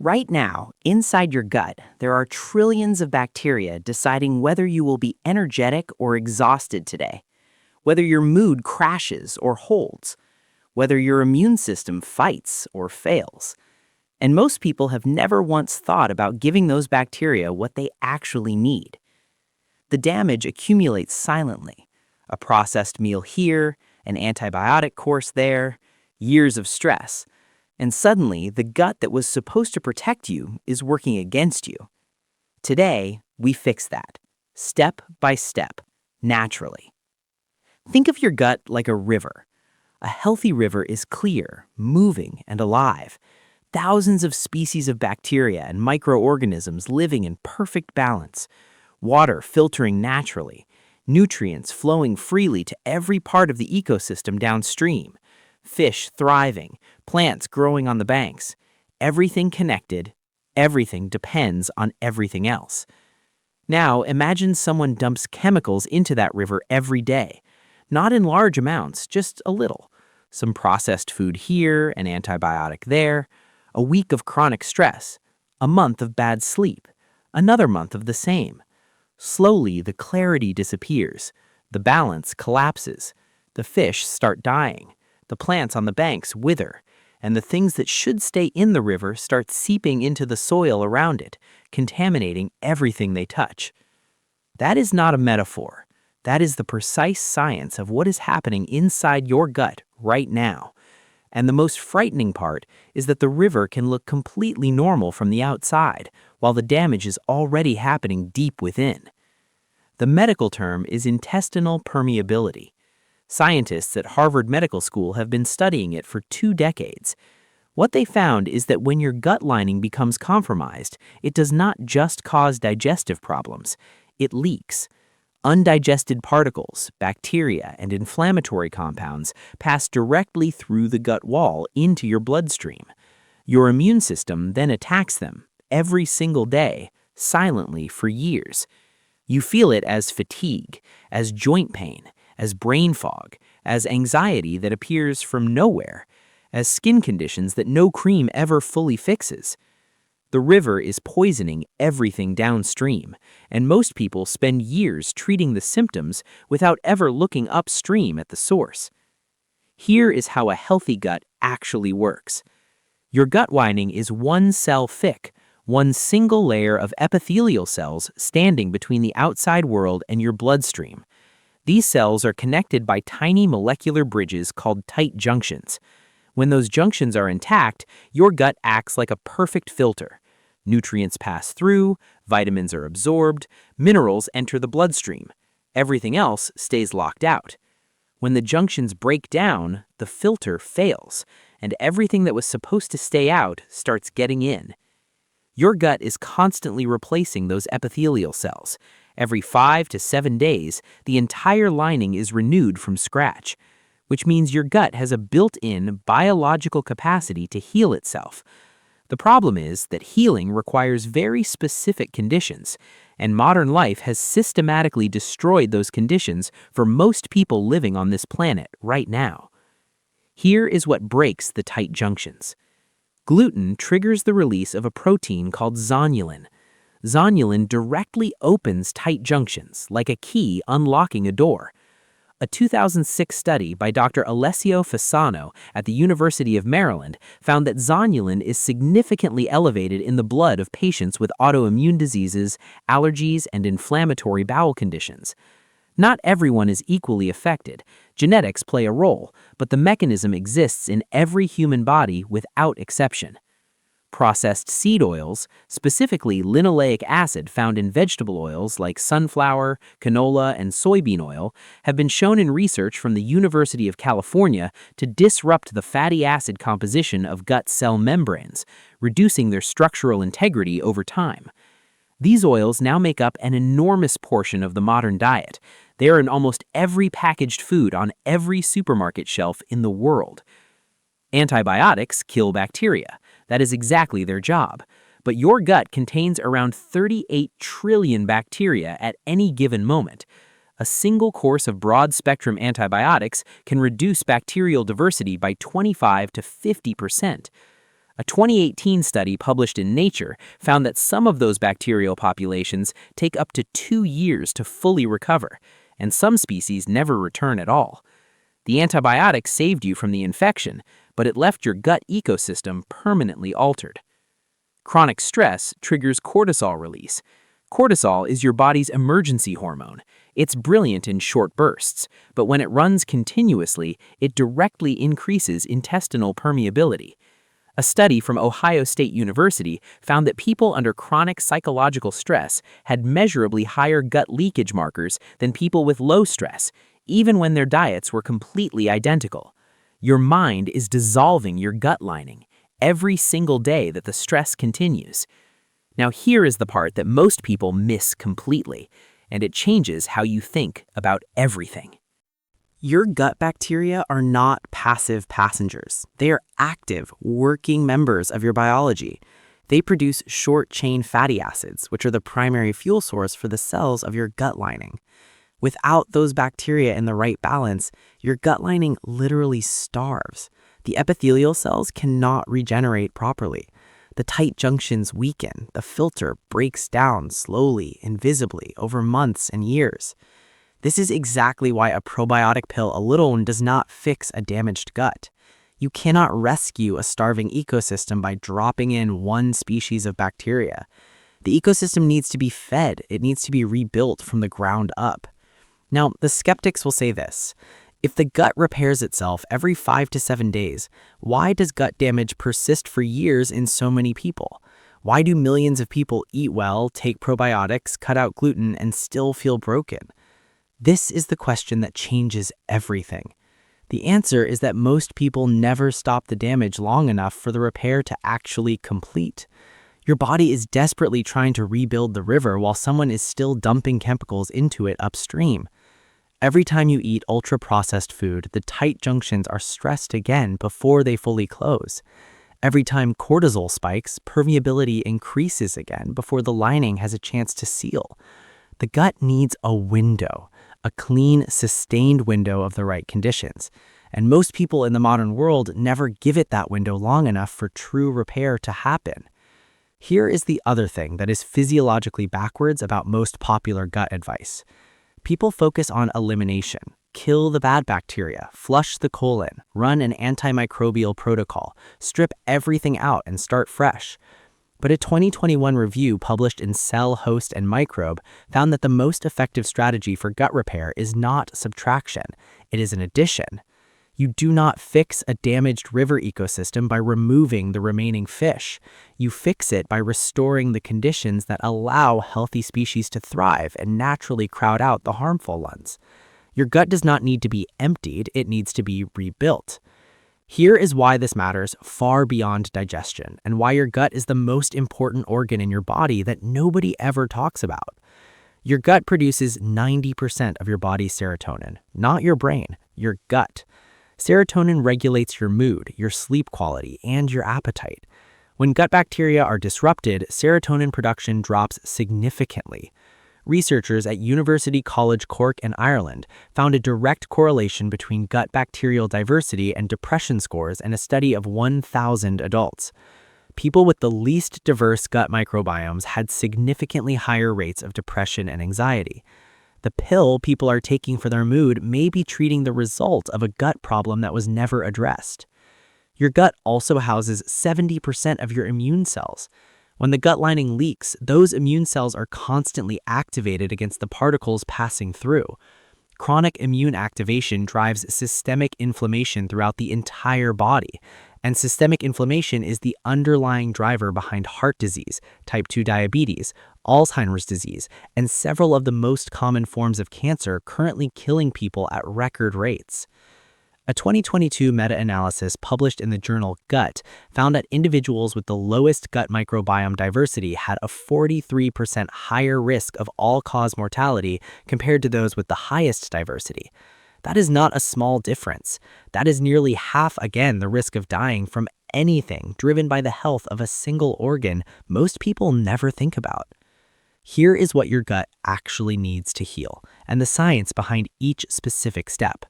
Right now, inside your gut, there are trillions of bacteria deciding whether you will be energetic or exhausted today, whether your mood crashes or holds, whether your immune system fights or fails. And most people have never once thought about giving those bacteria what they actually need. The damage accumulates silently. A processed meal here, an antibiotic course there, years of stress. And suddenly, the gut that was supposed to protect you is working against you. Today, we fix that, step by step, naturally. Think of your gut like a river. A healthy river is clear, moving, and alive. Thousands of species of bacteria and microorganisms living in perfect balance. Water filtering naturally. Nutrients flowing freely to every part of the ecosystem downstream. Fish thriving, plants growing on the banks. Everything connected, everything depends on everything else. Now, imagine someone dumps chemicals into that river every day. Not in large amounts, just a little. Some processed food here, an antibiotic there, a week of chronic stress, a month of bad sleep, another month of the same. Slowly, the clarity disappears, the balance collapses, the fish start dying, the plants on the banks wither, and the things that should stay in the river start seeping into the soil around it, contaminating everything they touch. That is not a metaphor. That is the precise science of what is happening inside your gut right now. And the most frightening part is that the river can look completely normal from the outside, while the damage is already happening deep within. The medical term is intestinal permeability. Scientists at Harvard Medical School have been studying it for 2 decades. What they found is that when your gut lining becomes compromised, it does not just cause digestive problems, it leaks. Undigested particles, bacteria, and inflammatory compounds pass directly through the gut wall into your bloodstream. Your immune system then attacks them every single day, silently for years. You feel it as fatigue, as joint pain, as brain fog, as anxiety that appears from nowhere, as skin conditions that no cream ever fully fixes. The river is poisoning everything downstream, and most people spend years treating the symptoms without ever looking upstream at the source. Here is how a healthy gut actually works. Your gut lining is one cell thick, one single layer of epithelial cells standing between the outside world and your bloodstream. These cells are connected by tiny molecular bridges called tight junctions. When those junctions are intact, your gut acts like a perfect filter. Nutrients pass through, vitamins are absorbed, minerals enter the bloodstream. Everything else stays locked out. When the junctions break down, the filter fails, and everything that was supposed to stay out starts getting in. Your gut is constantly replacing those epithelial cells. Every 5 to 7 days, the entire lining is renewed from scratch, which means your gut has a built-in biological capacity to heal itself. The problem is that healing requires very specific conditions, and modern life has systematically destroyed those conditions for most people living on this planet right now. Here is what breaks the tight junctions. Gluten triggers the release of a protein called zonulin. Zonulin directly opens tight junctions, like a key unlocking a door. A 2006 study by Dr. Alessio Fasano at the University of Maryland found that zonulin is significantly elevated in the blood of patients with autoimmune diseases, allergies, and inflammatory bowel conditions. Not everyone is equally affected. Genetics play a role, but the mechanism exists in every human body without exception. Processed seed oils, specifically linoleic acid found in vegetable oils like sunflower, canola, and soybean oil, have been shown in research from the University of California to disrupt the fatty acid composition of gut cell membranes, reducing their structural integrity over time. These oils now make up an enormous portion of the modern diet. They are in almost every packaged food on every supermarket shelf in the world. Antibiotics kill bacteria. That is exactly their job. But your gut contains around 38 trillion bacteria at any given moment. A single course of broad-spectrum antibiotics can reduce bacterial diversity by 25 to 50%. A 2018 study published in Nature found that some of those bacterial populations take up to 2 years to fully recover, and some species never return at all. The antibiotic saved you from the infection, but it left your gut ecosystem permanently altered. Chronic stress triggers cortisol release. Cortisol is your body's emergency hormone. It's brilliant in short bursts, but when it runs continuously, it directly increases intestinal permeability. A study from Ohio State University found that people under chronic psychological stress had measurably higher gut leakage markers than people with low stress, even when their diets were completely identical. Your mind is dissolving your gut lining every single day that the stress continues. Now here is the part that most people miss completely, and it changes how you think about everything. Your gut bacteria are not passive passengers. They are active, working members of your biology. They produce short-chain fatty acids, which are the primary fuel source for the cells of your gut lining. Without those bacteria in the right balance, your gut lining literally starves. The epithelial cells cannot regenerate properly. The tight junctions weaken. The filter breaks down slowly, invisibly, over months and years. This is exactly why a probiotic pill alone does not fix a damaged gut. You cannot rescue a starving ecosystem by dropping in one species of bacteria. The ecosystem needs to be fed. It needs to be rebuilt from the ground up. Now, the skeptics will say this: if the gut repairs itself every 5 to 7 days, why does gut damage persist for years in so many people? Why do millions of people eat well, take probiotics, cut out gluten, and still feel broken? This is the question that changes everything. The answer is that most people never stop the damage long enough for the repair to actually complete. Your body is desperately trying to rebuild the river while someone is still dumping chemicals into it upstream. Every time you eat ultra-processed food, the tight junctions are stressed again before they fully close. Every time cortisol spikes, permeability increases again before the lining has a chance to seal. The gut needs a window, a clean, sustained window of the right conditions. And most people in the modern world never give it that window long enough for true repair to happen. Here is the other thing that is physiologically backwards about most popular gut advice. People focus on elimination. Kill the bad bacteria, flush the colon, run an antimicrobial protocol, strip everything out and start fresh. But a 2021 review published in Cell, Host, and Microbe found that the most effective strategy for gut repair is not subtraction, it is an addition. You do not fix a damaged river ecosystem by removing the remaining fish. You fix it by restoring the conditions that allow healthy species to thrive and naturally crowd out the harmful ones. Your gut does not need to be emptied, it needs to be rebuilt. Here is why this matters far beyond digestion, and why your gut is the most important organ in your body that nobody ever talks about. Your gut produces 90% of your body's serotonin, not your brain, your gut. Serotonin regulates your mood, your sleep quality, and your appetite. When gut bacteria are disrupted, serotonin production drops significantly. Researchers at University College Cork in Ireland found a direct correlation between gut bacterial diversity and depression scores in a study of 1,000 adults. People with the least diverse gut microbiomes had significantly higher rates of depression and anxiety. The pill people are taking for their mood may be treating the result of a gut problem that was never addressed. Your gut also houses 70% of your immune cells. When the gut lining leaks, those immune cells are constantly activated against the particles passing through. Chronic immune activation drives systemic inflammation throughout the entire body, and systemic inflammation is the underlying driver behind heart disease, type 2 diabetes, Alzheimer's disease, and several of the most common forms of cancer currently killing people at record rates. A 2022 meta-analysis published in the journal Gut found that individuals with the lowest gut microbiome diversity had a 43% higher risk of all-cause mortality compared to those with the highest diversity. That is not a small difference. That is nearly half again the risk of dying from anything driven by the health of a single organ most people never think about. Here is what your gut actually needs to heal, and the science behind each specific step.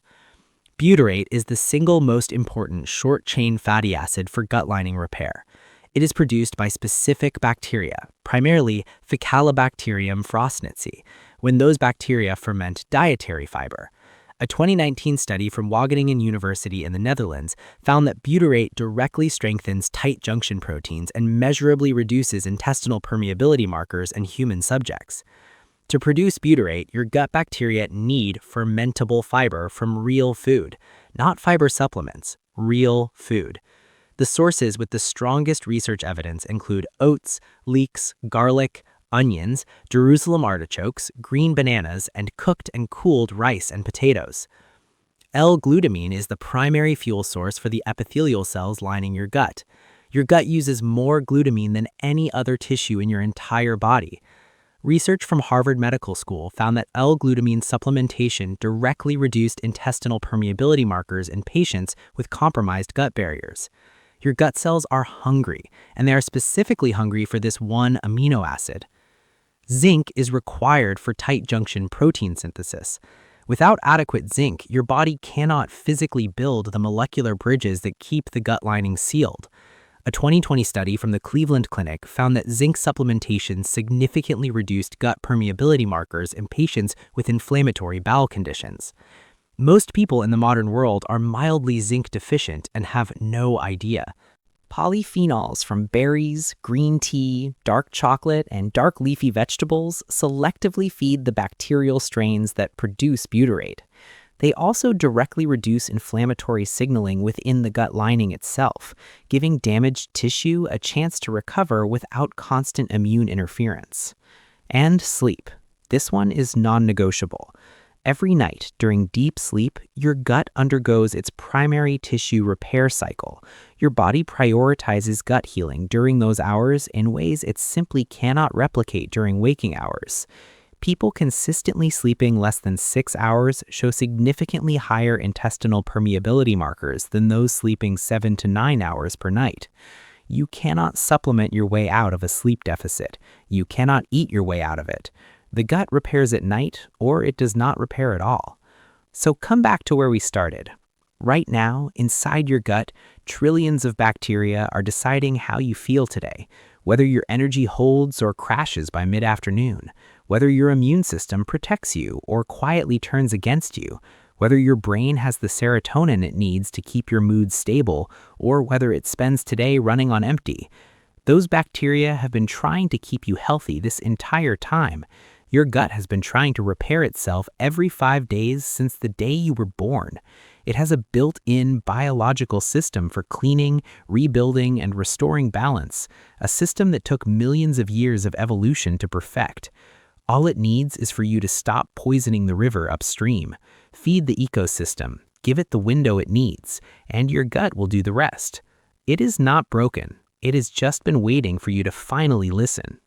Butyrate is the single most important short-chain fatty acid for gut lining repair. It is produced by specific bacteria, primarily Faecalibacterium frostnitzi, when those bacteria ferment dietary fiber. A 2019 study from Wageningen University in the Netherlands found that butyrate directly strengthens tight junction proteins and measurably reduces intestinal permeability markers in human subjects. To produce butyrate, your gut bacteria need fermentable fiber from real food, not fiber supplements, real food. The sources with the strongest research evidence include oats, leeks, garlic, onions, Jerusalem artichokes, green bananas, and cooked and cooled rice and potatoes. L-glutamine is the primary fuel source for the epithelial cells lining your gut. Your gut uses more glutamine than any other tissue in your entire body. Research from Harvard Medical School found that L-glutamine supplementation directly reduced intestinal permeability markers in patients with compromised gut barriers. Your gut cells are hungry, and they are specifically hungry for this one amino acid. Zinc is required for tight junction protein synthesis. Without adequate zinc, your body cannot physically build the molecular bridges that keep the gut lining sealed. A 2020 study from the Cleveland Clinic found that zinc supplementation significantly reduced gut permeability markers in patients with inflammatory bowel conditions. Most people in the modern world are mildly zinc deficient and have no idea. Polyphenols from berries, green tea, dark chocolate, and dark leafy vegetables selectively feed the bacterial strains that produce butyrate. They also directly reduce inflammatory signaling within the gut lining itself, giving damaged tissue a chance to recover without constant immune interference. And sleep. This one is non-negotiable. Every night during deep sleep, your gut undergoes its primary tissue repair cycle. Your body prioritizes gut healing during those hours in ways it simply cannot replicate during waking hours. People consistently sleeping less than 6 hours show significantly higher intestinal permeability markers than those sleeping 7 to 9 hours per night. You cannot supplement your way out of a sleep deficit. You cannot eat your way out of it. The gut repairs at night, or it does not repair at all. So come back to where we started. Right now, inside your gut, trillions of bacteria are deciding how you feel today, whether your energy holds or crashes by mid-afternoon, whether your immune system protects you or quietly turns against you, whether your brain has the serotonin it needs to keep your mood stable, or whether it spends today running on empty. Those bacteria have been trying to keep you healthy this entire time. Your gut has been trying to repair itself every 5 days since the day you were born. It has a built-in biological system for cleaning, rebuilding, and restoring balance, a system that took millions of years of evolution to perfect. All it needs is for you to stop poisoning the river upstream. Feed the ecosystem, give it the window it needs, and your gut will do the rest. It is not broken. It has just been waiting for you to finally listen.